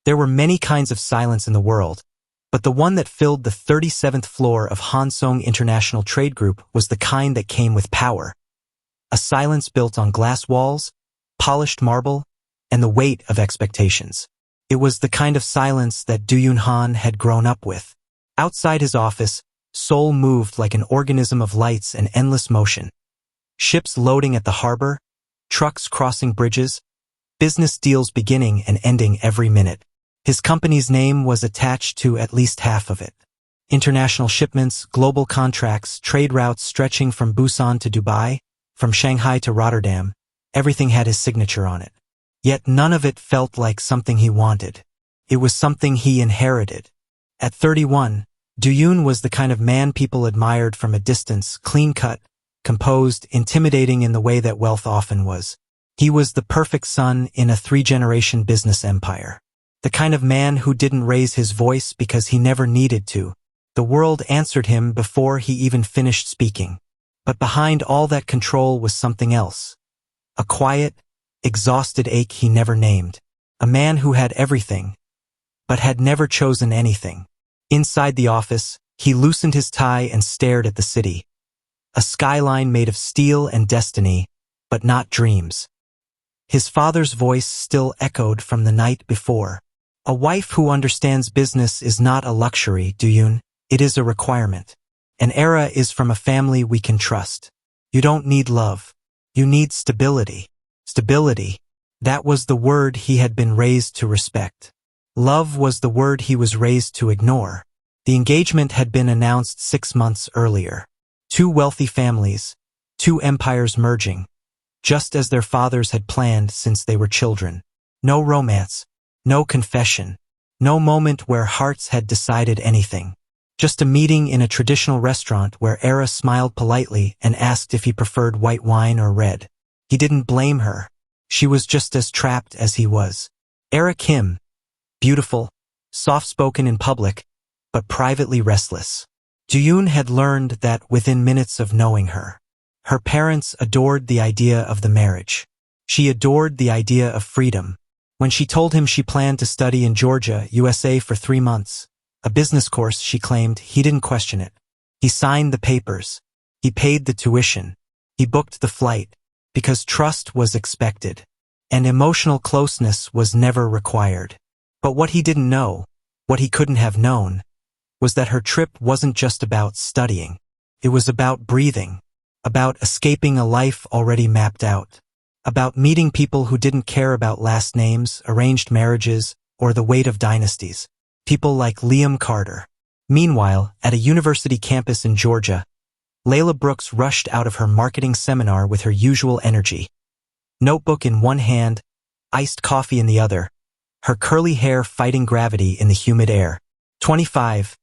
There were many kinds of silence in the world, but the one that filled the 37th floor of Hansong International Trade Group was the kind that came with power. A silence built on glass walls, polished marble, and the weight of expectations. It was the kind of silence that Du Han had grown up with. Outside his office, Seoul moved like an organism of lights and endless motion. Ships loading at the harbor, trucks crossing bridges, business deals beginning and ending every minute. His company's name was attached to at least half of it. International shipments, global contracts, trade routes stretching from Busan to Dubai, from Shanghai to Rotterdam, everything had his signature on it. Yet none of it felt like something he wanted. It was something he inherited. At 31, Du was the kind of man people admired from a distance, clean-cut, composed, intimidating in the way that wealth often was. He was the perfect son in a 3-generation business empire. The kind of man who didn't raise his voice because he never needed to. The world answered him before he even finished speaking. But behind all that control was something else. A quiet, exhausted ache he never named. A man who had everything, but had never chosen anything. Inside the office, he loosened his tie and stared at the city. A skyline made of steel and destiny, but not dreams. His father's voice still echoed from the night before. A wife who understands business is not a luxury, Du. It is a requirement. An Aera is from a family we can trust. You don't need love. You need stability. Stability. That was the word he had been raised to respect. Love was the word he was raised to ignore. The engagement had been announced 6 months earlier. 2 wealthy families, 2 empires merging, just as their fathers had planned since they were children. No romance, no confession, no moment where hearts had decided anything. Just a meeting in a traditional restaurant where Aera smiled politely and asked if he preferred white wine or red. He didn't blame her. She was just as trapped as he was. Aera Kim, beautiful, soft-spoken in public, but privately restless. Du had learned that within minutes of knowing her. Her parents adored the idea of the marriage. She adored the idea of freedom. When she told him she planned to study in Georgia, USA for 3 months, a business course, she claimed, he didn't question it. He signed the papers. He paid the tuition. He booked the flight, because trust was expected, and emotional closeness was never required. But what he didn't know, what he couldn't have known, was that her trip wasn't just about studying. It was about breathing, about escaping a life already mapped out, about meeting people who didn't care about last names, arranged marriages, or the weight of dynasties. People like Liam Carter. Meanwhile, at a university campus in Georgia, Laila Brooks rushed out of her marketing seminar with her usual energy. Notebook in one hand, iced coffee in the other, her curly hair fighting gravity in the humid air. 25,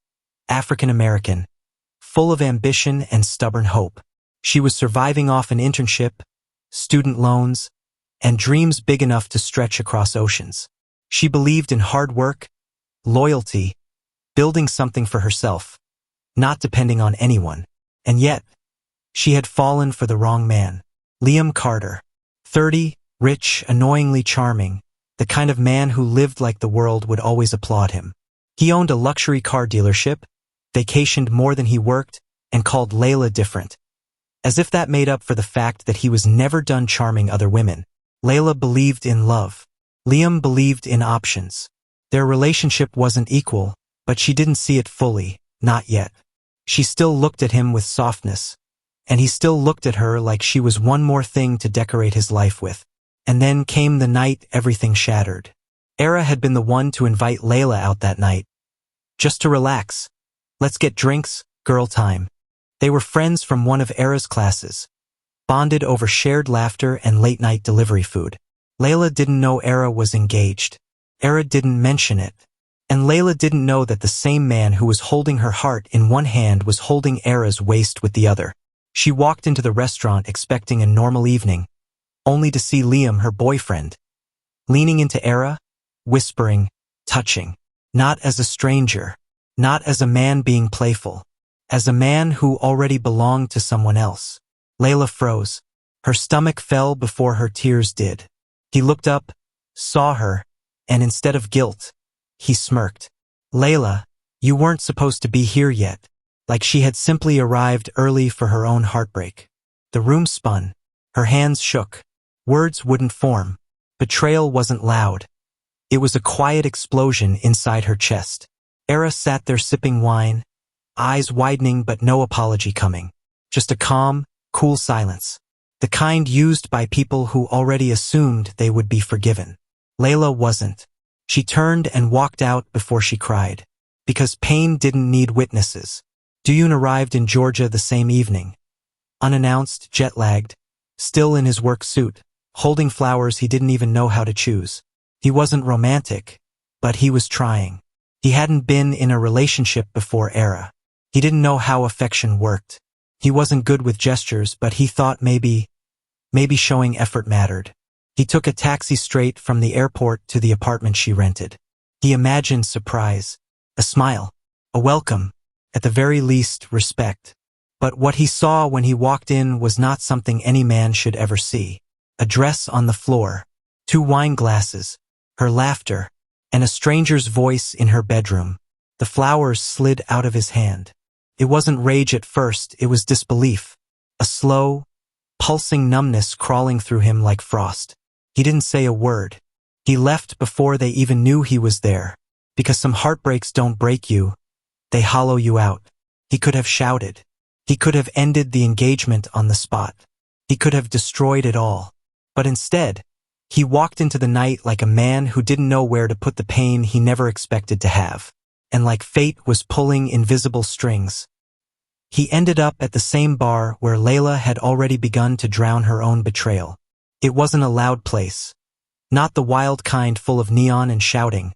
African American, full of ambition and stubborn hope. She was surviving off an internship, student loans, and dreams big enough to stretch across oceans. She believed in hard work, loyalty, building something for herself, not depending on anyone. And yet, she had fallen for the wrong man. Liam Carter, 30, rich, annoyingly charming, the kind of man who lived like the world would always applaud him. He owned a luxury car dealership, vacationed more than he worked, and called Laila different. As if that made up for the fact that he was never done charming other women. Laila believed in love. Liam believed in options. Their relationship wasn't equal, but she didn't see it fully, not yet. She still looked at him with softness, and he still looked at her like she was one more thing to decorate his life with. And then came the night everything shattered. Aera had been the one to invite Laila out that night. Just to relax. Let's get drinks, girl time. They were friends from one of Aera's classes, bonded over shared laughter and late-night delivery food. Laila didn't know Aera was engaged. Aera didn't mention it. And Laila didn't know that the same man who was holding her heart in one hand was holding Aera's waist with the other. She walked into the restaurant expecting a normal evening, only to see Liam, her boyfriend, leaning into Aera, whispering, touching. Not as a stranger, not as a man being playful, as a man who already belonged to someone else. Laila froze. Her stomach fell before her tears did. He looked up, saw her, and instead of guilt, He smirked. Laila, you weren't supposed to be here yet. Like she had simply arrived early for her own heartbreak. The room spun. Her hands shook. Words wouldn't form. Betrayal wasn't loud. It was a quiet explosion inside her chest. Aera sat there sipping wine, eyes widening but no apology coming. Just a calm, cool silence. The kind used by people who already assumed they would be forgiven. Laila wasn't. She turned and walked out before she cried. Because pain didn't need witnesses. Duyun arrived in Georgia the same evening. Unannounced, jet-lagged, still in his work suit, holding flowers he didn't even know how to choose. He wasn't romantic, but he was trying. He hadn't been in a relationship before Aera. He didn't know how affection worked. He wasn't good with gestures, but he thought maybe showing effort mattered. He took a taxi straight from the airport to the apartment she rented. He imagined surprise, a smile, a welcome, at the very least, respect. But what he saw when he walked in was not something any man should ever see. A dress on the floor, 2 wine glasses, her laughter, and a stranger's voice in her bedroom. The flowers slid out of his hand. It wasn't rage at first, it was disbelief. A slow, pulsing numbness crawling through him like frost. He didn't say a word. He left before they even knew he was there. Because some heartbreaks don't break you, they hollow you out. He could have shouted. He could have ended the engagement on the spot. He could have destroyed it all. But instead, he walked into the night like a man who didn't know where to put the pain he never expected to have. And like fate was pulling invisible strings. He ended up at the same bar where Laila had already begun to drown her own betrayal. It wasn't a loud place. Not the wild kind full of neon and shouting.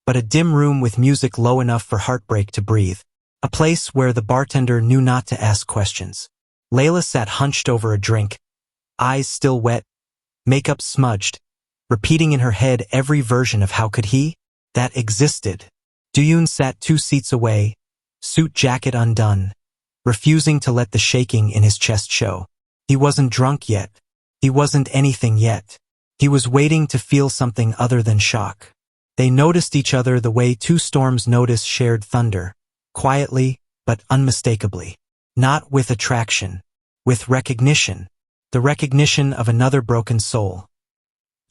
But a dim room with music low enough for heartbreak to breathe. A place where the bartender knew not to ask questions. Laila sat hunched over a drink, eyes still wet, makeup smudged, repeating in her head every version of how could he? That existed. Duyun sat 2 seats away, suit jacket undone, refusing to let the shaking in his chest show. He wasn't drunk yet. He wasn't anything yet. He was waiting to feel something other than shock. They noticed each other the way 2 storms notice shared thunder, quietly but unmistakably. Not with attraction, with recognition, the recognition of another broken soul.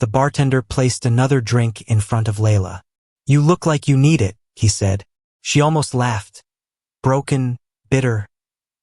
The bartender placed another drink in front of Laila. You look like you need it, he said. She almost laughed. Broken, bitter,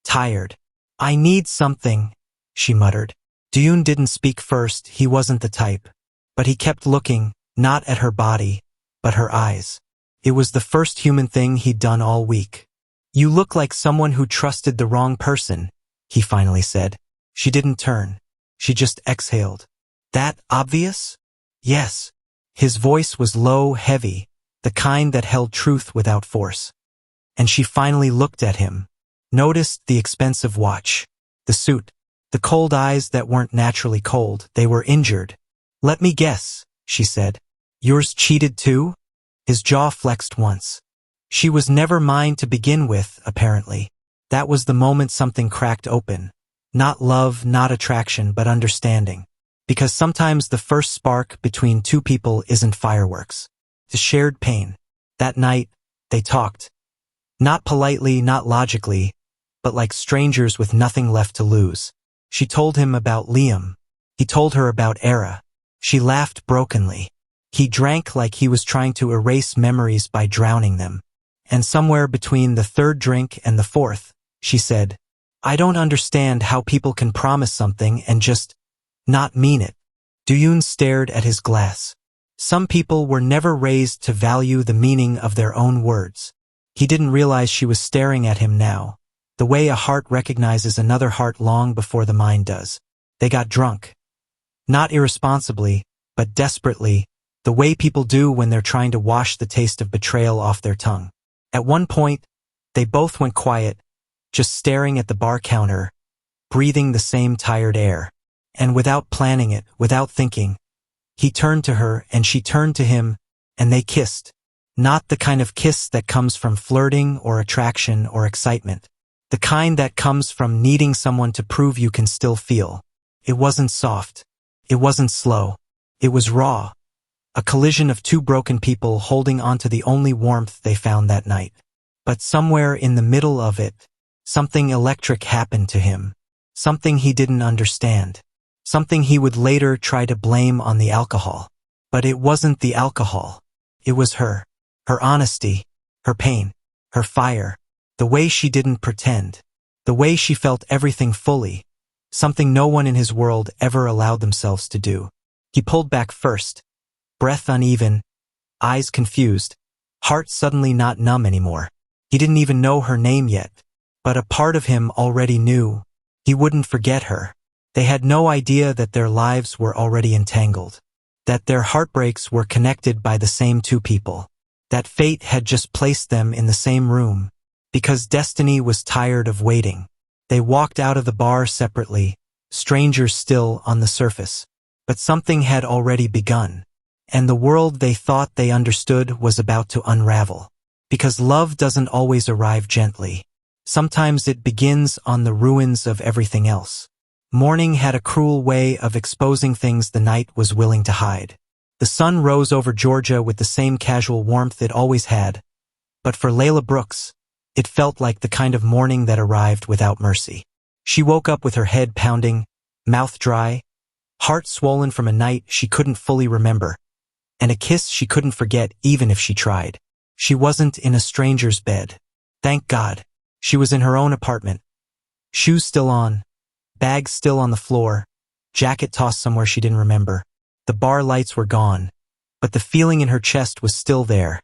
tired. I need something, she muttered. Duyun didn't speak first, he wasn't the type. But he kept looking, not at her body, but her eyes. It was the first human thing he'd done all week. You look like someone who trusted the wrong person, he finally said. She didn't turn. She just exhaled. That obvious? Yes. His voice was low, heavy, the kind that held truth without force. And she finally looked at him, noticed the expensive watch, the suit, the cold eyes that weren't naturally cold, they were injured. Let me guess, she said. Yours cheated too? His jaw flexed once. She was never mine to begin with, apparently. That was the moment something cracked open. Not love, not attraction, but understanding. Because sometimes the first spark between 2 people isn't fireworks. The shared pain. That night, they talked. Not politely, not logically, but like strangers with nothing left to lose. She told him about Liam. He told her about Aera. She laughed brokenly. He drank like he was trying to erase memories by drowning them. And somewhere between the 3rd drink and the 4th, she said, I don't understand how people can promise something and just not mean it. Duyun stared at his glass. Some people were never raised to value the meaning of their own words. He didn't realize she was staring at him now, the way a heart recognizes another heart long before the mind does. They got drunk. Not irresponsibly, but desperately, the way people do when they're trying to wash the taste of betrayal off their tongue. At one point, they both went quiet, just staring at the bar counter, breathing the same tired air. And without planning it, without thinking, he turned to her and she turned to him, and they kissed. Not the kind of kiss that comes from flirting or attraction or excitement. The kind that comes from needing someone to prove you can still feel. It wasn't soft. It wasn't slow. It was raw. A collision of two broken people holding onto the only warmth they found that night. But somewhere in the middle of it, something electric happened to him. Something he didn't understand. Something he would later try to blame on the alcohol. But it wasn't the alcohol. It was her. Her honesty. Her pain. Her fire. The way she didn't pretend. The way she felt everything fully. Something no one in his world ever allowed themselves to do. He pulled back first. Breath uneven. Eyes confused. Heart suddenly not numb anymore. He didn't even know her name yet. But a part of him already knew. He wouldn't forget her. They had no idea that their lives were already entangled. That their heartbreaks were connected by the same two people. That fate had just placed them in the same room. Because destiny was tired of waiting. They walked out of the bar separately, strangers still on the surface. But something had already begun. And the world they thought they understood was about to unravel. Because love doesn't always arrive gently. Sometimes it begins on the ruins of everything else. Morning had a cruel way of exposing things the night was willing to hide. The sun rose over Georgia with the same casual warmth it always had. But for Laila Brooks, it felt like the kind of morning that arrived without mercy. She woke up with her head pounding, mouth dry, heart swollen from a night she couldn't fully remember, and a kiss she couldn't forget even if she tried. She wasn't in a stranger's bed. Thank God. She was in her own apartment. Shoes still on, bag still on the floor, jacket tossed somewhere she didn't remember. The bar lights were gone, but the feeling in her chest was still there.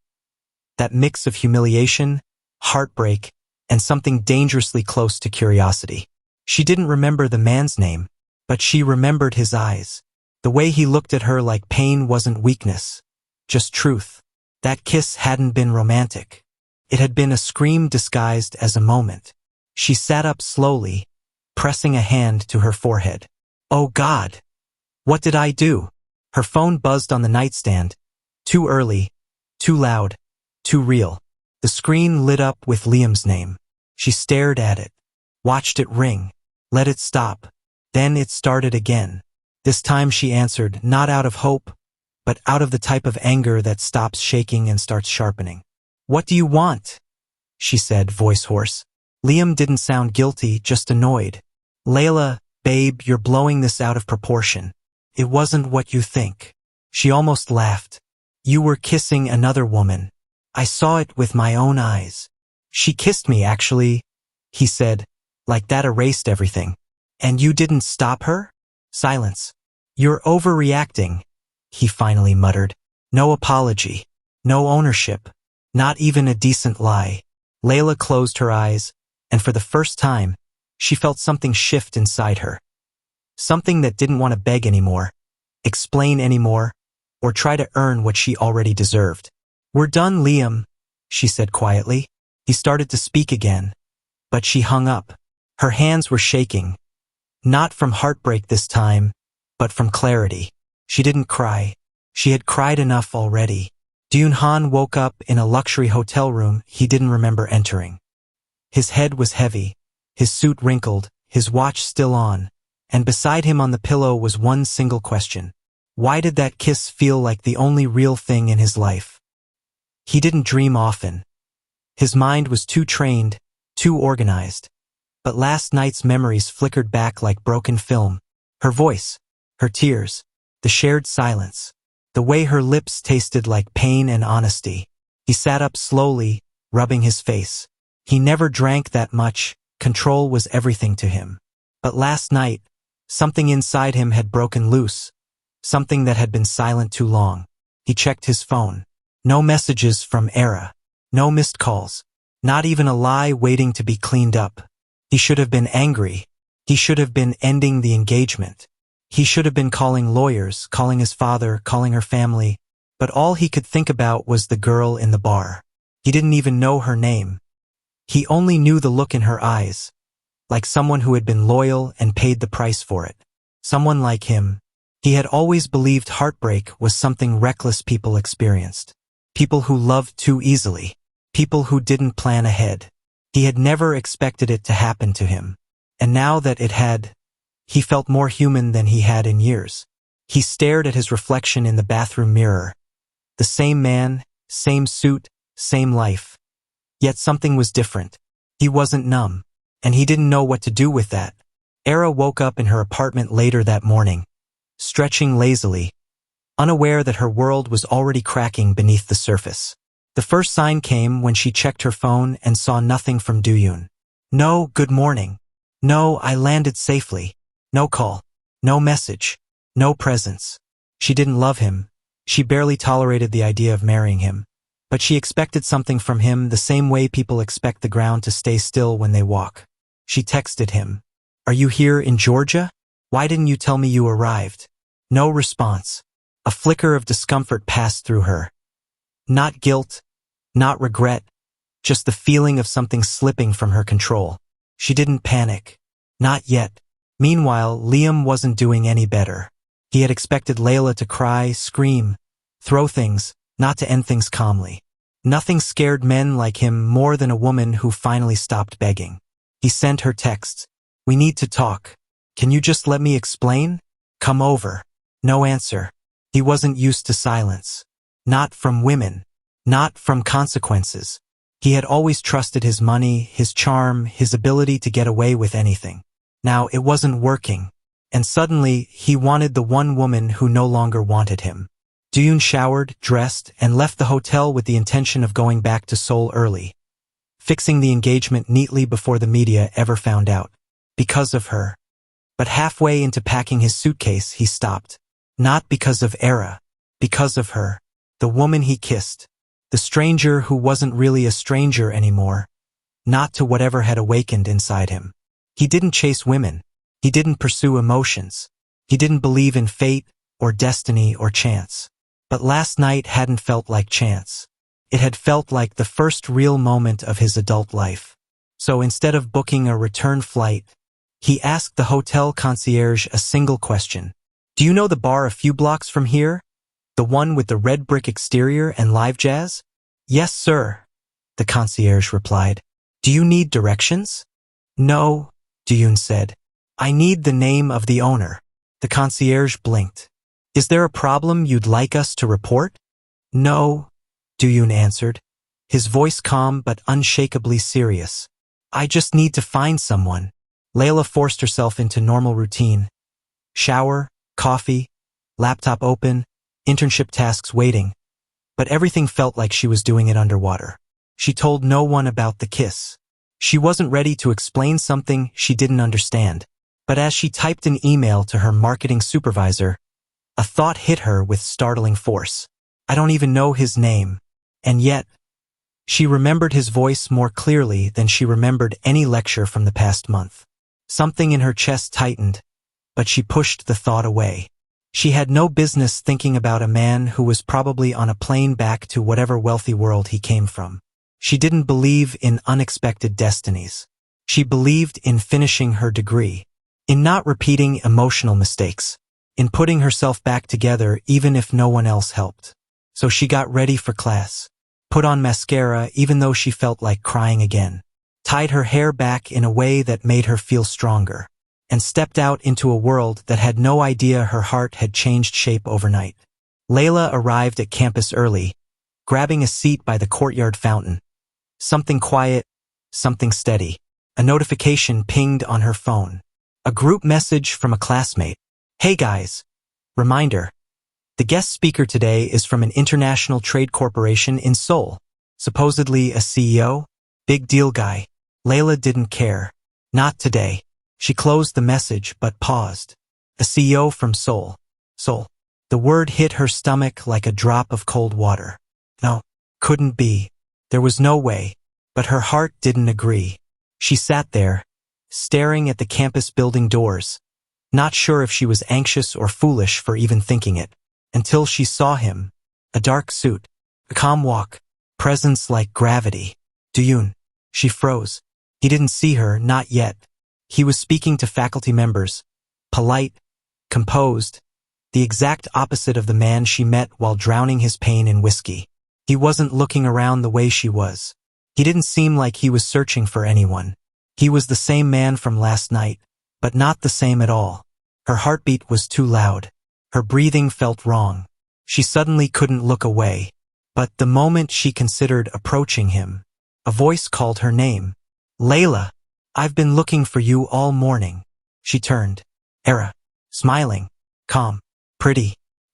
That mix of humiliation, heartbreak, and something dangerously close to curiosity. She didn't remember the man's name, but she remembered his eyes. The way he looked at her like pain wasn't weakness, just truth. That kiss hadn't been romantic. It had been a scream disguised as a moment. She sat up slowly, pressing a hand to her forehead. Oh God! What did I do? Her phone buzzed on the nightstand. Too early, too loud, too real. The screen lit up with Liam's name. She stared at it, watched it ring, let it stop. Then it started again. This time she answered, not out of hope, but out of the type of anger that stops shaking and starts sharpening. What do you want? She said, voice hoarse. Liam didn't sound guilty, just annoyed. Laila, babe, you're blowing this out of proportion. It wasn't what you think. She almost laughed. You were kissing another woman. I saw it with my own eyes. She kissed me, actually, he said, like that erased everything. And you didn't stop her? Silence. You're overreacting, he finally muttered. No apology. No ownership. Not even a decent lie. Laila closed her eyes, and for the first time, she felt something shift inside her. Something that didn't want to beg anymore, explain anymore, or try to earn what she already deserved. We're done, Liam, she said quietly. He started to speak again, but she hung up. Her hands were shaking. Not from heartbreak this time, but from clarity. She didn't cry. She had cried enough already. Dune-han woke up in a luxury hotel room he didn't remember entering. His head was heavy, his suit wrinkled, his watch still on, and beside him on the pillow was one single question. Why did that kiss feel like the only real thing in his life? He didn't dream often. His mind was too trained, too organized. But last night's memories flickered back like broken film. Her voice, her tears, the shared silence, the way her lips tasted like pain and honesty. He sat up slowly, rubbing his face. He never drank that much, control was everything to him. But last night, something inside him had broken loose, something that had been silent too long. He checked his phone. No messages from Aera. No missed calls. Not even a lie waiting to be cleaned up. He should have been angry. He should have been ending the engagement. He should have been calling lawyers, calling his father, calling her family. But all he could think about was the girl in the bar. He didn't even know her name. He only knew the look in her eyes, like someone who had been loyal and paid the price for it. Someone like him. He had always believed heartbreak was something reckless people experienced. People who loved too easily. People who didn't plan ahead. He had never expected it to happen to him. And now that it had, he felt more human than he had in years. He stared at his reflection in the bathroom mirror. The same man, same suit, same life. Yet something was different. He wasn't numb, and he didn't know what to do with that. Aera woke up in her apartment later that morning, stretching lazily, unaware that her world was already cracking beneath the surface. The first sign came when she checked her phone and saw nothing from Duyun. No good morning. No, I landed safely. No call. No message. No presence. She didn't love him. She barely tolerated the idea of marrying him. But she expected something from him the same way people expect the ground to stay still when they walk. She texted him. Are you here in Georgia? Why didn't you tell me you arrived? No response. A flicker of discomfort passed through her. Not guilt, not regret, just the feeling of something slipping from her control. She didn't panic. Not yet. Meanwhile, Liam wasn't doing any better. He had expected Laila to cry, scream, throw things, not to end things calmly. Nothing scared men like him more than a woman who finally stopped begging. He sent her texts. We need to talk. Can you just let me explain? Come over. No answer. He wasn't used to silence. Not from women. Not from consequences. He had always trusted his money, his charm, his ability to get away with anything. Now it wasn't working. And suddenly, he wanted the one woman who no longer wanted him. Duyun showered, dressed, and left the hotel with the intention of going back to Seoul early, fixing the engagement neatly before the media ever found out. Because of her. But halfway into packing his suitcase, he stopped. Not because of Aera. Because of her. The woman he kissed. The stranger who wasn't really a stranger anymore. Not to whatever had awakened inside him. He didn't chase women. He didn't pursue emotions. He didn't believe in fate, or destiny, or chance. But last night hadn't felt like chance. It had felt like the first real moment of his adult life. So instead of booking a return flight, he asked the hotel concierge a single question. Do you know the bar a few blocks from here? The one with the red brick exterior and live jazz? Yes, sir, the concierge replied. Do you need directions? No, Duyun said. I need the name of the owner. The concierge blinked. Is there a problem you'd like us to report? No, Duyun answered, his voice calm but unshakably serious. I just need to find someone. Laila forced herself into normal routine. Shower, coffee, laptop open, internship tasks waiting. But everything felt like she was doing it underwater. She told no one about the kiss. She wasn't ready to explain something she didn't understand. But as she typed an email to her marketing supervisor, a thought hit her with startling force. I don't even know his name. And yet, she remembered his voice more clearly than she remembered any lecture from the past month. Something in her chest tightened, but she pushed the thought away. She had no business thinking about a man who was probably on a plane back to whatever wealthy world he came from. She didn't believe in unexpected destinies. She believed in finishing her degree, in not repeating emotional mistakes, in putting herself back together even if no one else helped. So she got ready for class, put on mascara even though she felt like crying again, tied her hair back in a way that made her feel stronger, and stepped out into a world that had no idea her heart had changed shape overnight. Laila arrived at campus early, grabbing a seat by the courtyard fountain. Something quiet, something steady. A notification pinged on her phone. A group message from a classmate. Hey guys. Reminder. The guest speaker today is from an international trade corporation in Seoul. Supposedly a CEO? Big deal guy. Laila didn't care. Not today. She closed the message but paused. A CEO from Seoul. Seoul. The word hit her stomach like a drop of cold water. No, couldn't be. There was no way. But her heart didn't agree. She sat there, staring at the campus building doors, not sure if she was anxious or foolish for even thinking it, until she saw him. A dark suit, a calm walk, presence like gravity. Duyun. She froze. He didn't see her, not yet. He was speaking to faculty members, polite, composed, the exact opposite of the man she met while drowning his pain in whiskey. He wasn't looking around the way she was. He didn't seem like he was searching for anyone. He was the same man from last night, but not the same at all. Her heartbeat was too loud. Her breathing felt wrong. She suddenly couldn't look away. But the moment she considered approaching him, a voice called her name. Laila, I've been looking for you all morning. She turned. Aera, smiling, calm, pretty,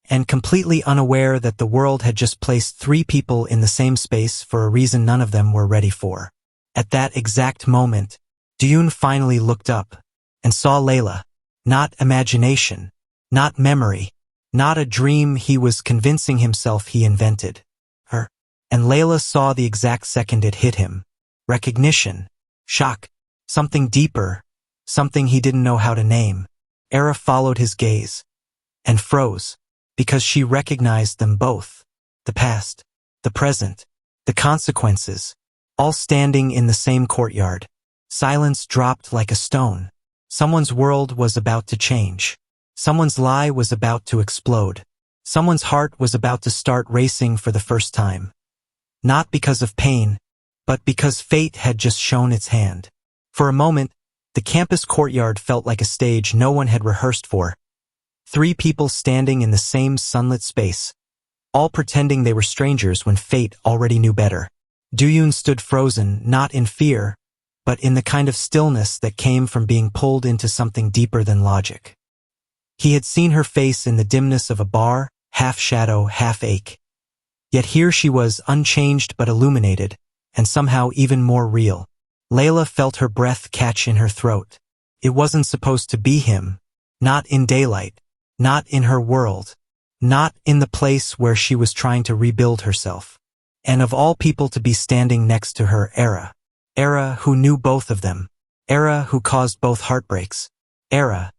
and completely unaware that the world had just placed 3 people in the same space for a reason none of them were ready for. At that exact moment, Duyun finally looked up and saw Laila. Not imagination, not memory, not a dream he was convincing himself he invented. Her. And Laila saw the exact second it hit him. Recognition, shock, something deeper, something he didn't know how to name. Aera followed his gaze and froze because she recognized them both. The past, the present, the consequences, all standing in the same courtyard. Silence dropped like a stone. Someone's world was about to change. Someone's lie was about to explode. Someone's heart was about to start racing for the first time. Not because of pain, but because fate had just shown its hand. For a moment, the campus courtyard felt like a stage no one had rehearsed for. 3 people standing in the same sunlit space, all pretending they were strangers when fate already knew better. Duyun stood frozen, not in fear, but in the kind of stillness that came from being pulled into something deeper than logic. He had seen her face in the dimness of a bar, half shadow, half ache. Yet here she was, unchanged but illuminated, and somehow even more real. Laila felt her breath catch in her throat. It wasn't supposed to be him. Not in daylight. Not in her world. Not in the place where she was trying to rebuild herself. And of all people to be standing next to her, Aera. Aera who knew both of them. Aera who caused both heartbreaks. Aera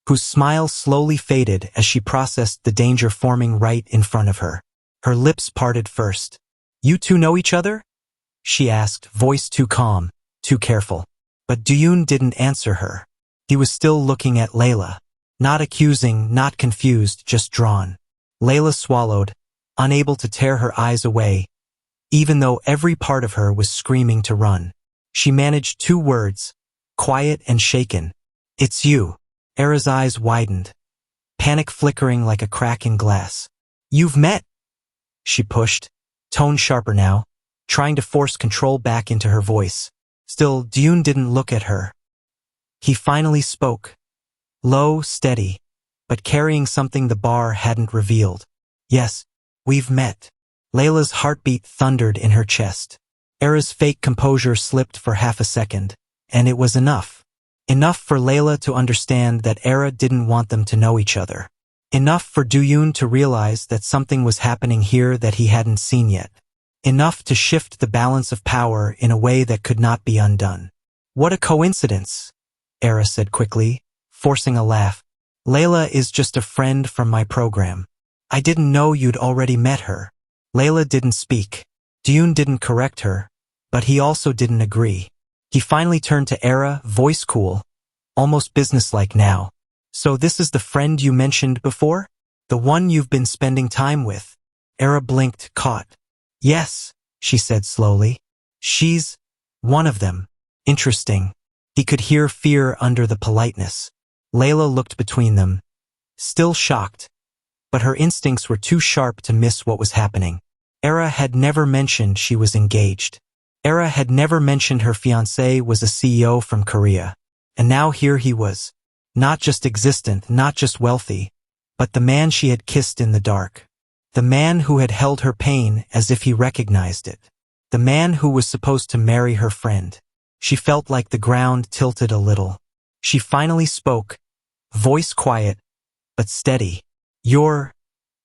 whose smile slowly faded as she processed the danger forming right in front of her. Her lips parted first. You 2 know each other? She asked, voice too calm, too careful. But Duyun didn't answer her. He was still looking at Laila. Not accusing, not confused, just drawn. Laila swallowed, unable to tear her eyes away, even though every part of her was screaming to run. She managed 2 words, quiet and shaken. It's you. Aera's eyes widened, panic flickering like a crack in glass. You've met? She pushed, tone sharper now, trying to force control back into her voice. Still, Duyun didn't look at her. He finally spoke. Low, steady, but carrying something the bar hadn't revealed. Yes, we've met. Laila's heartbeat thundered in her chest. Aera's fake composure slipped for half a second, and it was enough. Enough for Laila to understand that Aera didn't want them to know each other. Enough for Duyun to realize that something was happening here that he hadn't seen yet. Enough to shift the balance of power in a way that could not be undone. What a coincidence, Aera said quickly, forcing a laugh. Laila is just a friend from my program. I didn't know you'd already met her. Laila didn't speak. Duyun didn't correct her, but he also didn't agree. He finally turned to Aera, voice cool, almost businesslike now. So this is the friend you mentioned before? The one you've been spending time with? Aera blinked, caught. Yes, she said slowly. She's one of them. Interesting. He could hear fear under the politeness. Laila looked between them, still shocked, but her instincts were too sharp to miss what was happening. Aera had never mentioned she was engaged. Aera had never mentioned her fiancé was a CEO from Korea. And now here he was. Not just existent, not just wealthy, but the man she had kissed in the dark. The man who had held her pain as if he recognized it. The man who was supposed to marry her friend. She felt like the ground tilted a little. She finally spoke, voice quiet, but steady. You're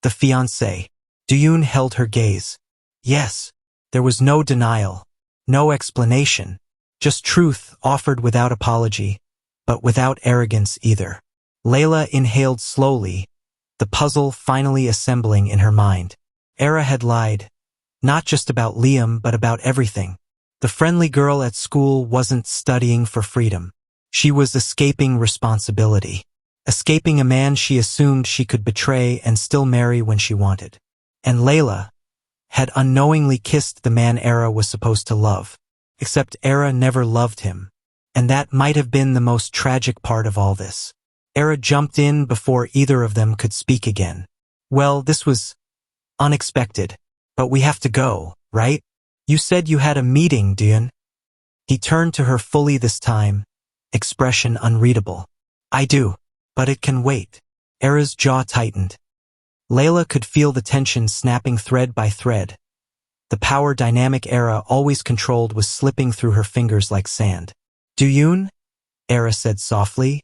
the fiancé. Duyun held her gaze. Yes, there was no denial. No explanation, just truth offered without apology, but without arrogance either. Laila inhaled slowly, the puzzle finally assembling in her mind. Aera had lied, not just about Liam but about everything. The friendly girl at school wasn't studying for freedom. She was escaping responsibility. Escaping a man she assumed she could betray and still marry when she wanted. And Laila had unknowingly kissed the man Aera was supposed to love. Except Aera never loved him. And that might have been the most tragic part of all this. Aera jumped in before either of them could speak again. Well, this was unexpected. But we have to go, right? You said you had a meeting, Dion. He turned to her fully this time, expression unreadable. I do, but it can wait. Aera's jaw tightened. Laila could feel the tension snapping thread by thread. The power dynamic Aera always controlled was slipping through her fingers like sand. Dion? Aera said softly.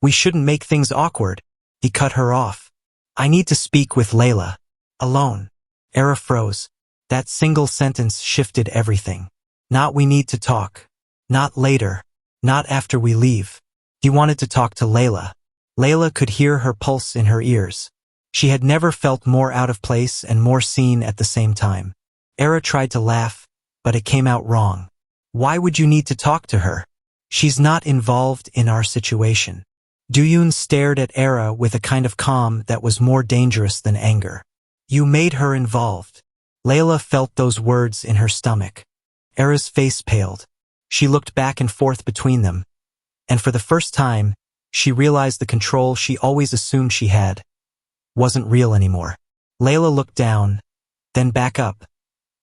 We shouldn't make things awkward. He cut her off. I need to speak with Laila. Alone. Aera froze. That single sentence shifted everything. Not we need to talk. Not later. Not after we leave. He wanted to talk to Laila. Laila could hear her pulse in her ears. She had never felt more out of place and more seen at the same time. Aera tried to laugh, but it came out wrong. Why would you need to talk to her? She's not involved in our situation. Dion stared at Aera with a kind of calm that was more dangerous than anger. You made her involved. Laila felt those words in her stomach. Aera's face paled. She looked back and forth between them, and for the first time, she realized the control she always assumed she had wasn't real anymore. Laila looked down, then back up,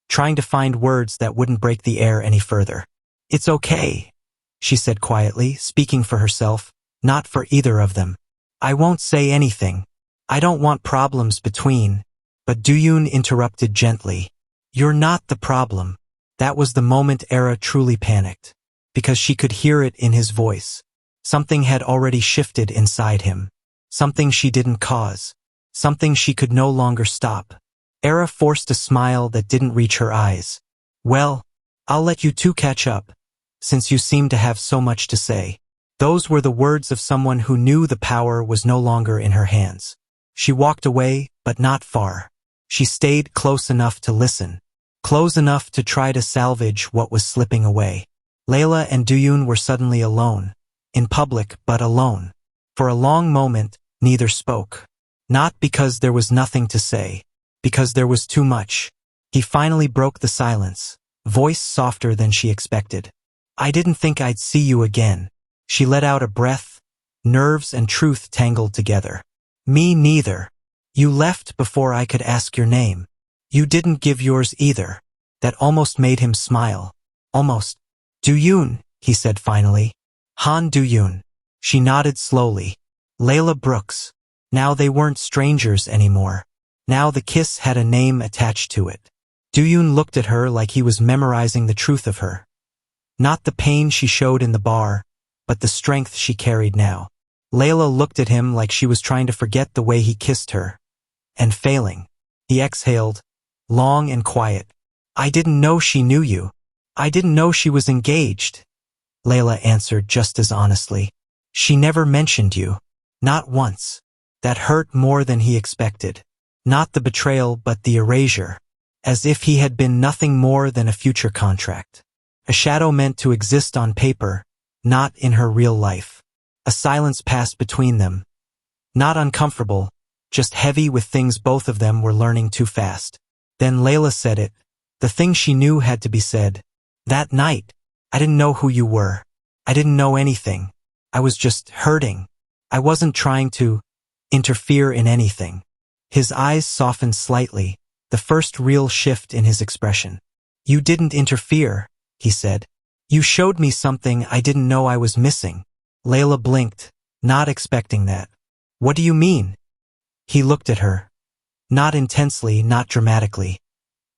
trying to find words that wouldn't break the air any further. It's okay, she said quietly, speaking for herself, not for either of them. I won't say anything. I don't want problems between. But Dion interrupted gently. You're not the problem. That was the moment Aera truly panicked, because she could hear it in his voice. Something had already shifted inside him. Something she didn't cause. Something she could no longer stop. Aera forced a smile that didn't reach her eyes. Well, I'll let you two catch up, since you seem to have so much to say. Those were the words of someone who knew the power was no longer in her hands. She walked away, but not far. She stayed close enough to listen, close enough to try to salvage what was slipping away. Laila and Dion were suddenly alone, in public but alone. For a long moment, neither spoke. Not because there was nothing to say, because there was too much. He finally broke the silence, voice softer than she expected. I didn't think I'd see you again. She let out a breath, nerves and truth tangled together. Me neither. You left before I could ask your name. You didn't give yours either. That almost made him smile. Almost. Dion, he said finally. Han Dion. She nodded slowly. Laila Brooks. Now they weren't strangers anymore. Now the kiss had a name attached to it. Dion looked at her like he was memorizing the truth of her. Not the pain she showed in the bar, but the strength she carried now. Laila looked at him like she was trying to forget the way he kissed her. And failing. He exhaled, long and quiet. I didn't know she knew you. I didn't know she was engaged. Laila answered just as honestly. She never mentioned you. Not once. That hurt more than he expected. Not the betrayal but the erasure. As if he had been nothing more than a future contract. A shadow meant to exist on paper, not in her real life. A silence passed between them. Not uncomfortable, just heavy with things both of them were learning too fast. Then Laila said it. The thing she knew had to be said. That night, I didn't know who you were. I didn't know anything. I was just hurting. I wasn't trying to interfere in anything. His eyes softened slightly, the first real shift in his expression. You didn't interfere, he said. You showed me something I didn't know I was missing. Laila blinked, not expecting that. What do you mean? He looked at her. Not intensely, not dramatically.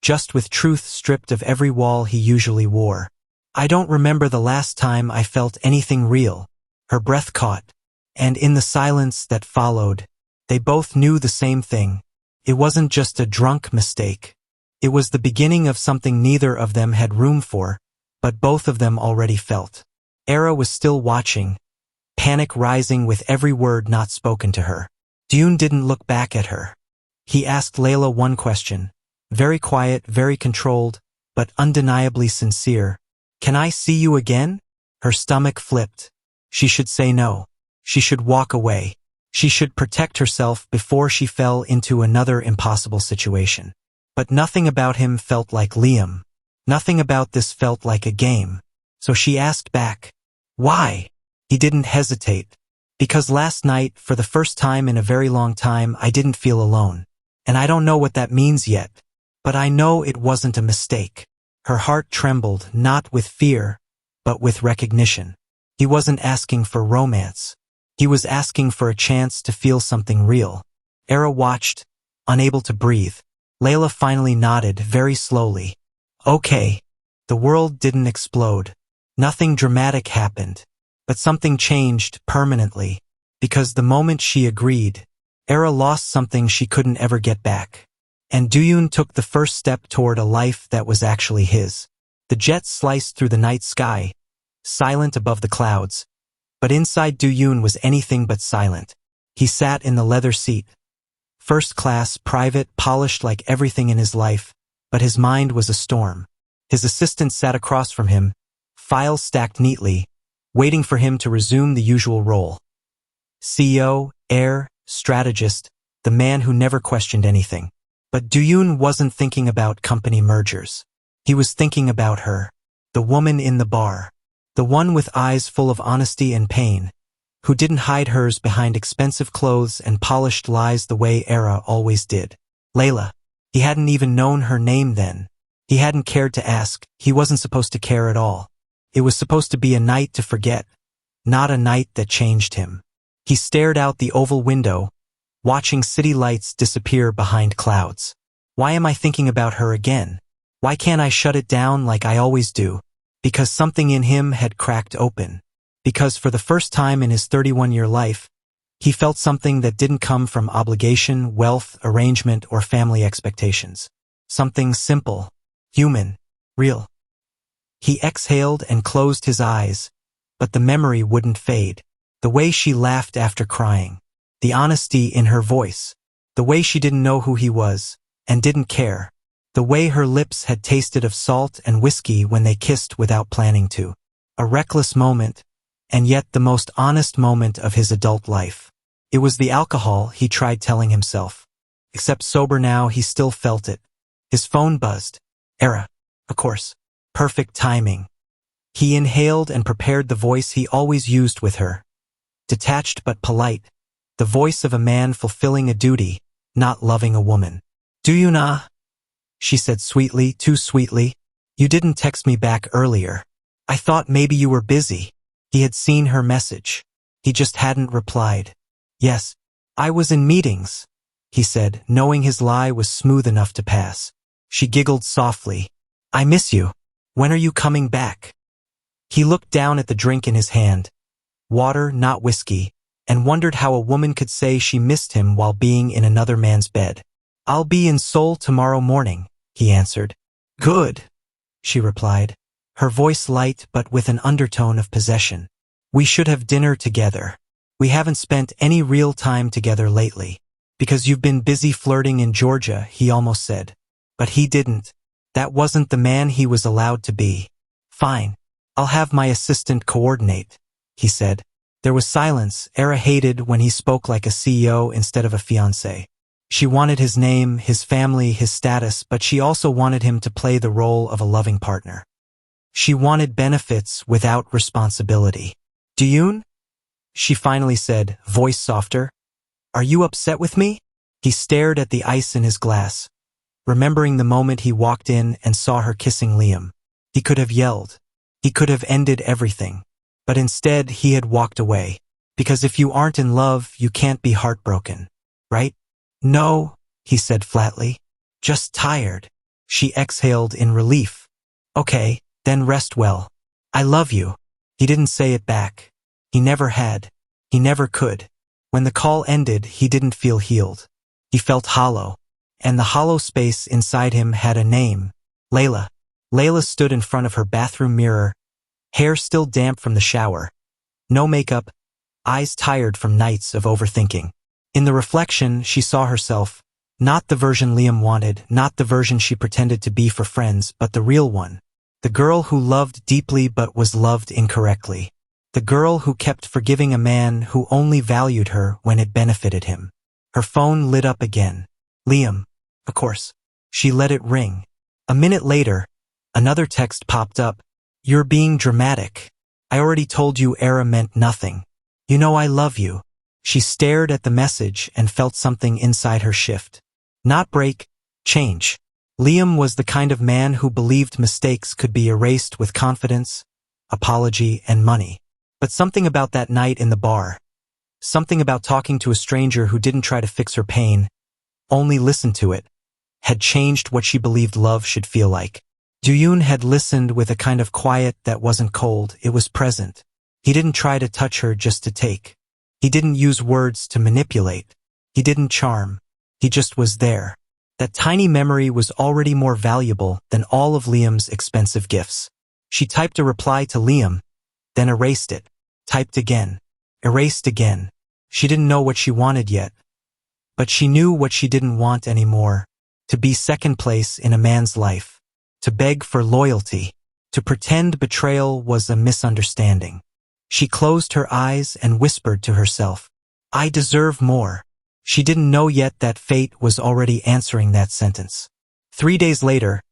Just with truth stripped of every wall he usually wore. I don't remember the last time I felt anything real. Her breath caught. And in the silence that followed, they both knew the same thing. It wasn't just a drunk mistake. It was the beginning of something neither of them had room for, but both of them already felt. Aera was still watching, panic rising with every word not spoken to her. Dion didn't look back at her. He asked Laila one question, very quiet, very controlled, but undeniably sincere. Can I see you again? Her stomach flipped. She should say no. She should walk away. She should protect herself before she fell into another impossible situation. But nothing about him felt like Liam. Nothing about this felt like a game. So she asked back. Why? He didn't hesitate. Because last night, for the first time in a very long time, I didn't feel alone. And I don't know what that means yet, but I know it wasn't a mistake. Her heart trembled, not with fear, but with recognition. He wasn't asking for romance. He was asking for a chance to feel something real. Aera watched, unable to breathe. Laila finally nodded, very slowly. Okay. The world didn't explode. Nothing dramatic happened. But something changed permanently, because the moment she agreed, Aera lost something she couldn't ever get back. And Duyun took the first step toward a life that was actually his. The jet sliced through the night sky, silent above the clouds. But inside Duyun was anything but silent. He sat in the leather seat. First class, private, polished like everything in his life, but his mind was a storm. His assistant sat across from him, files stacked neatly, waiting for him to resume the usual role. CEO, heir, strategist, the man who never questioned anything. But Duyun wasn't thinking about company mergers. He was thinking about her, the woman in the bar, the one with eyes full of honesty and pain, who didn't hide hers behind expensive clothes and polished lies the way Aera always did. Laila. He hadn't even known her name then. He hadn't cared to ask. He wasn't supposed to care at all. It was supposed to be a night to forget, not a night that changed him. He stared out the oval window, watching city lights disappear behind clouds. Why am I thinking about her again? Why can't I shut it down like I always do? Because something in him had cracked open. Because for the first time in his 31-year life, he felt something that didn't come from obligation, wealth, arrangement, or family expectations. Something simple, human, real. He exhaled and closed his eyes, but the memory wouldn't fade. The way she laughed after crying, the honesty in her voice, the way she didn't know who he was, and didn't care, the way her lips had tasted of salt and whiskey when they kissed without planning to. A reckless moment, and yet the most honest moment of his adult life. It was the alcohol, he tried telling himself. Except sober now, he still felt it. His phone buzzed. Aera. Of course. Perfect timing. He inhaled and prepared the voice he always used with her. Detached but polite. The voice of a man fulfilling a duty, not loving a woman. Do you know? She said sweetly, too sweetly. You didn't text me back earlier. I thought maybe you were busy. He had seen her message. He just hadn't replied. Yes, I was in meetings, he said, knowing his lie was smooth enough to pass. She giggled softly. I miss you. When are you coming back? He looked down at the drink in his hand, water, not whiskey, and wondered how a woman could say she missed him while being in another man's bed. I'll be in Seoul tomorrow morning, he answered. Good, she replied, her voice light but with an undertone of possession. We should have dinner together. We haven't spent any real time together lately. Because you've been busy flirting in Georgia, he almost said. But he didn't. That wasn't the man he was allowed to be. Fine. I'll have my assistant coordinate, he said. There was silence. Aera hated when he spoke like a CEO instead of a fiancé. She wanted his name, his family, his status, but she also wanted him to play the role of a loving partner. She wanted benefits without responsibility. Duyun? She finally said, voice softer. Are you upset with me? He stared at the ice in his glass, remembering the moment he walked in and saw her kissing Liam. He could have yelled. He could have ended everything. But instead, he had walked away. Because if you aren't in love, you can't be heartbroken. Right? No, he said flatly. Just tired. She exhaled in relief. Okay, then rest well. I love you. He didn't say it back. He never had. He never could. When the call ended, he didn't feel healed. He felt hollow. And the hollow space inside him had a name. Laila. Laila stood in front of her bathroom mirror, hair still damp from the shower. No makeup, eyes tired from nights of overthinking. In the reflection, she saw herself, not the version Liam wanted, not the version she pretended to be for friends, but the real one. The girl who loved deeply but was loved incorrectly. The girl who kept forgiving a man who only valued her when it benefited him. Her phone lit up again. Liam. Of course. She let it ring. A minute later, another text popped up. You're being dramatic. I already told you Aera meant nothing. You know I love you. She stared at the message and felt something inside her shift. Not break, change. Liam was the kind of man who believed mistakes could be erased with confidence, apology, and money. But something about that night in the bar, something about talking to a stranger who didn't try to fix her pain, only listened to it, had changed what she believed love should feel like. Duyun had listened with a kind of quiet that wasn't cold, it was present. He didn't try to touch her just to take. He didn't use words to manipulate. He didn't charm. He just was there. That tiny memory was already more valuable than all of Liam's expensive gifts. She typed a reply to Liam, then erased it, typed again, erased again. She didn't know what she wanted yet, but she knew what she didn't want anymore, to be second place in a man's life, to beg for loyalty, to pretend betrayal was a misunderstanding. She closed her eyes and whispered to herself, I deserve more. She didn't know yet that fate was already answering that sentence. 3 days later,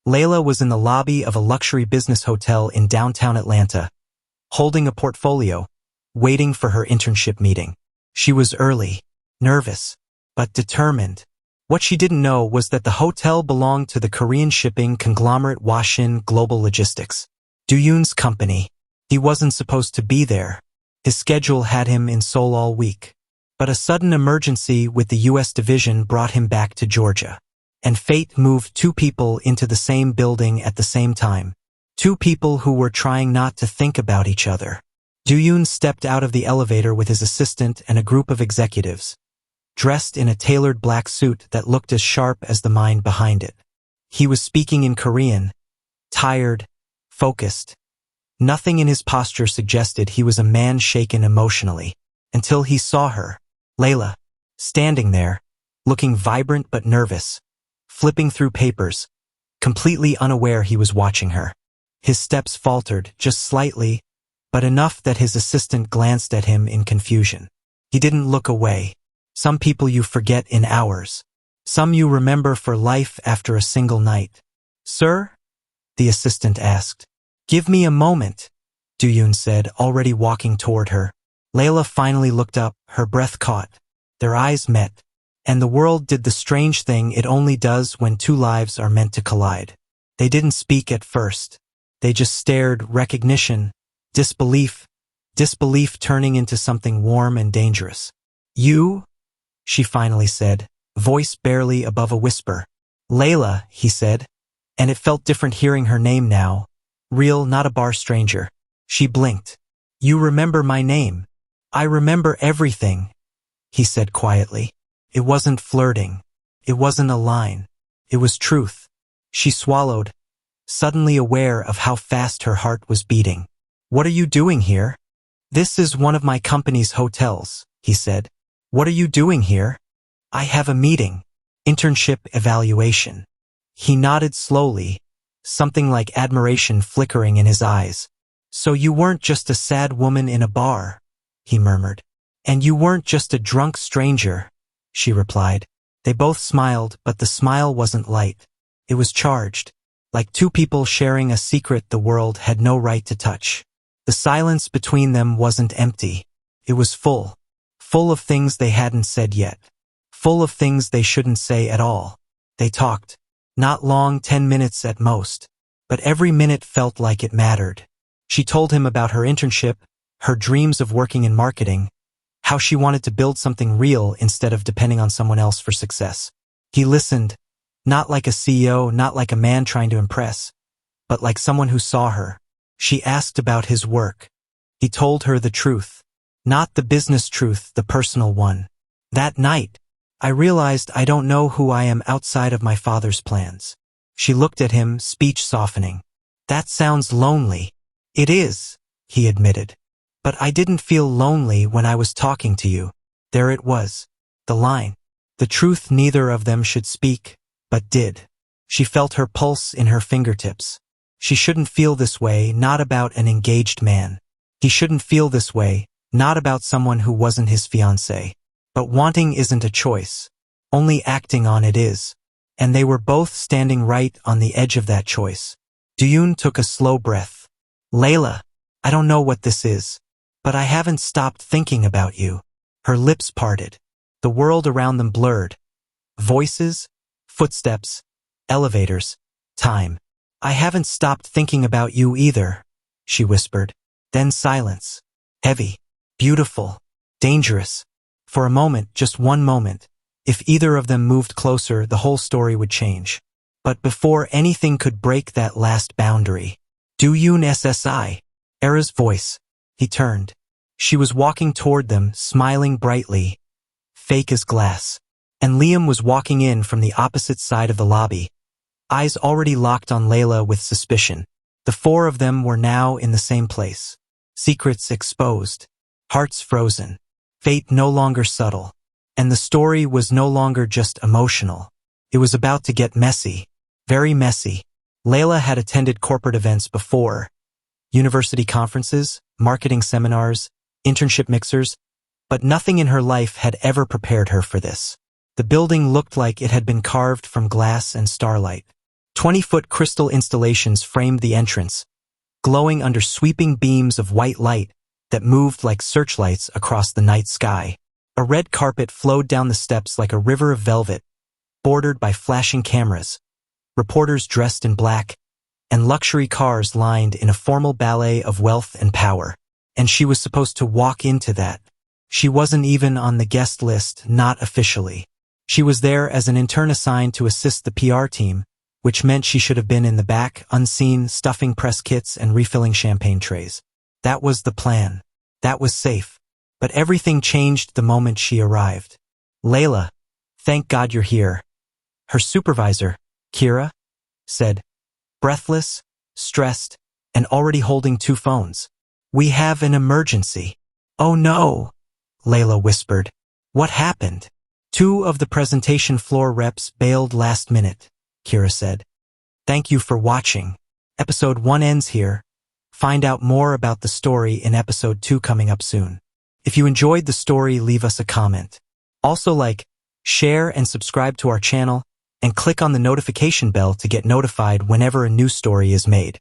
Laila was in the lobby of a luxury business hotel in downtown Atlanta, holding a portfolio, waiting for her internship meeting. She was early, nervous, but determined. What she didn't know was that the hotel belonged to the Korean shipping conglomerate Washin Global Logistics, Duyun's company. He wasn't supposed to be there. His schedule had him in Seoul all week. But a sudden emergency with the U.S. division brought him back to Georgia. And fate moved 2 people into the same building at the same time. 2 people who were trying not to think about each other. Duyun stepped out of the elevator with his assistant and a group of executives, dressed in a tailored black suit that looked as sharp as the mind behind it. He was speaking in Korean, tired, focused. Nothing in his posture suggested he was a man shaken emotionally, until he saw her, Laila, standing there, looking vibrant but nervous, flipping through papers, completely unaware he was watching her. His steps faltered, just slightly, but enough that his assistant glanced at him in confusion. He didn't look away. Some people you forget in hours. Some you remember for life after a single night. Sir? The assistant asked. Give me a moment, Duyun said, already walking toward her. Laila finally looked up, her breath caught. Their eyes met, and the world did the strange thing it only does when 2 lives are meant to collide. They didn't speak at first. They just stared, recognition, disbelief turning into something warm and dangerous. You? She finally said, voice barely above a whisper. Laila, he said, and it felt different hearing her name now. Real, not a bar stranger. She blinked. You remember my name. I remember everything, he said quietly. It wasn't flirting. It wasn't a line. It was truth. She swallowed, suddenly aware of how fast her heart was beating. What are you doing here? This is one of my company's hotels, he said. What are you doing here? I have a meeting. Internship evaluation. He nodded slowly, something like admiration flickering in his eyes. So you weren't just a sad woman in a bar, he murmured. And you weren't just a drunk stranger, she replied. They both smiled, but the smile wasn't light. It was charged, like 2 people sharing a secret the world had no right to touch. The silence between them wasn't empty. It was full of things they hadn't said yet, full of things they shouldn't say at all. They talked, not long, 10 minutes at most, but every minute felt like it mattered. She told him about her internship, her dreams of working in marketing, how she wanted to build something real instead of depending on someone else for success. He listened, not like a CEO, not like a man trying to impress, but like someone who saw her. She asked about his work. He told her the truth, not the business truth, the personal one. That night, I realized I don't know who I am outside of my father's plans. She looked at him, speech softening. That sounds lonely. It is, he admitted. But I didn't feel lonely when I was talking to you. There it was. The line. The truth neither of them should speak, but did. She felt her pulse in her fingertips. She shouldn't feel this way, not about an engaged man. He shouldn't feel this way, not about someone who wasn't his fiancé. But wanting isn't a choice. Only acting on it is. And they were both standing right on the edge of that choice. Duyun took a slow breath. Laila, I don't know what this is. But I haven't stopped thinking about you. Her lips parted. The world around them blurred. Voices, footsteps, elevators, time. I haven't stopped thinking about you either, she whispered. Then silence. Heavy, beautiful, dangerous. For a moment, just one moment, if either of them moved closer, the whole story would change. But before anything could break that last boundary, do you SSI? Aera's voice. He turned. She was walking toward them, smiling brightly, fake as glass. And Liam was walking in from the opposite side of the lobby, eyes already locked on Laila with suspicion. The four of them were now in the same place. Secrets exposed, hearts frozen, fate no longer subtle. And the story was no longer just emotional. It was about to get messy, very messy. Laila had attended corporate events before, university conferences, marketing seminars, internship mixers, but nothing in her life had ever prepared her for this. The building looked like it had been carved from glass and starlight. 20-foot crystal installations framed the entrance, glowing under sweeping beams of white light that moved like searchlights across the night sky. A red carpet flowed down the steps like a river of velvet, bordered by flashing cameras, reporters dressed in black, and luxury cars lined in a formal ballet of wealth and power. And she was supposed to walk into that. She wasn't even on the guest list, not officially. She was there as an intern assigned to assist the PR team, which meant she should have been in the back, unseen, stuffing press kits and refilling champagne trays. That was the plan. That was safe. But everything changed the moment she arrived. Laila, thank God you're here. Her supervisor, Kira, said, breathless, stressed, and already holding two phones. We have an emergency. Oh no, Laila whispered. What happened? Two of the presentation floor reps bailed last minute, Kira said. Thank you for watching. Episode 1 ends here. Find out more about the story in episode 2 coming up soon. If you enjoyed the story, leave us a comment. Also like, share and subscribe to our channel, and click on the notification bell to get notified whenever a new story is made.